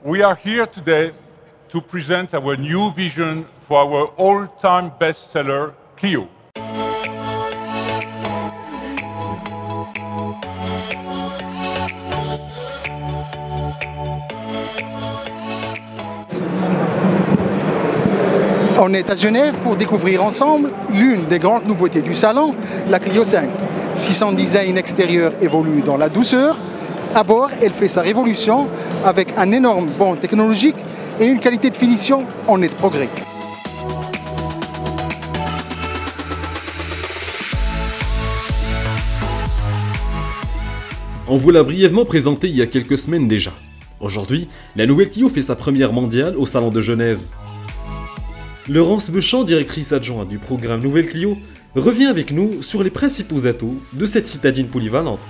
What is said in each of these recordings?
We are here today to present our new vision for our all-time bestseller, Clio. On est à Genève pour découvrir ensemble l'une des grandes nouveautés du salon, la Clio 5. Si son design extérieur évolue dans la douceur, à bord, elle fait sa révolution avec un énorme bond technologique et une qualité de finition en net progrès. On vous l'a brièvement présenté il y a quelques semaines déjà. Aujourd'hui, la nouvelle Clio fait sa première mondiale au Salon de Genève. Laurence Beuchamp, directrice adjointe du programme Nouvelle Clio, revient avec nous sur les principaux atouts de cette citadine polyvalente.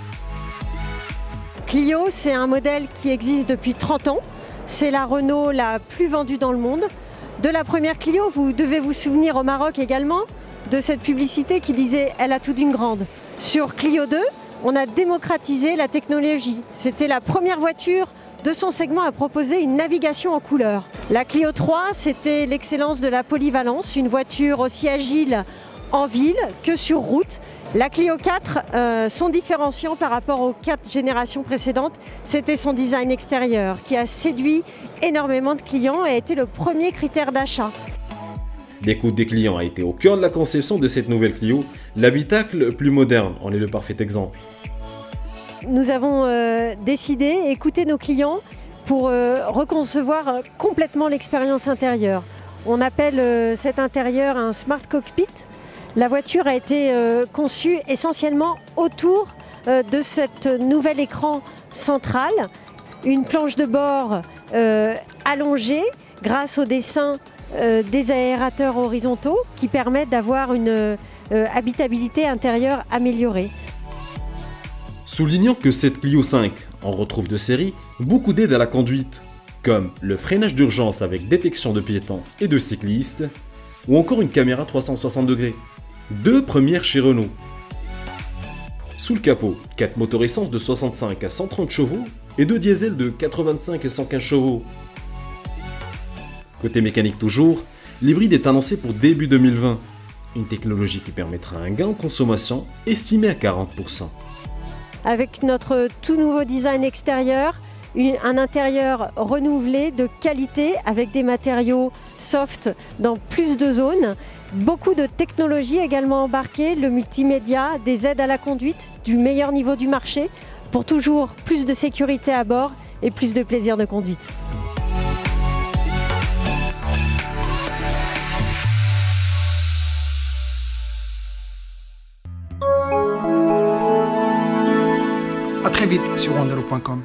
Clio, c'est un modèle qui existe depuis 30 ans. C'est la Renault la plus vendue dans le monde. De la première Clio, vous devez vous souvenir au Maroc également de cette publicité qui disait « Elle a tout d'une grande ». Sur Clio 2, on a démocratisé la technologie. C'était la première voiture de son segment à proposer une navigation en couleur. La Clio 3, c'était l'excellence de la polyvalence, une voiture aussi agile en ville que sur route. La Clio 4, son différenciant par rapport aux 4 générations précédentes, c'était son design extérieur qui a séduit énormément de clients et a été le premier critère d'achat. L'écoute des clients a été au cœur de la conception de cette nouvelle Clio. L'habitacle plus moderne en est le parfait exemple. Nous avons décidé d'écouter nos clients pour reconcevoir complètement l'expérience intérieure. On appelle cet intérieur un smart cockpit. La voiture a été conçue essentiellement autour de cet nouvel écran central, une planche de bord allongée grâce au dessin des aérateurs horizontaux qui permettent d'avoir une habitabilité intérieure améliorée. Soulignons que cette Clio 5, on retrouve de série beaucoup d'aides à la conduite, comme le freinage d'urgence avec détection de piétons et de cyclistes, ou encore une caméra 360 degrés. 2 premières chez Renault. Sous le capot, 4 moteurs essence de 65 à 130 chevaux et 2 diesels de 85 et 115 chevaux. Côté mécanique toujours, l'hybride est annoncé pour début 2020, une technologie qui permettra un gain en consommation estimé à 40%. Avec notre tout nouveau design extérieur, un intérieur renouvelé de qualité avec des matériaux soft dans plus de zones, beaucoup de technologies également embarquées, le multimédia, des aides à la conduite, du meilleur niveau du marché pour toujours plus de sécurité à bord et plus de plaisir de conduite. À très vite sur wandelo.com.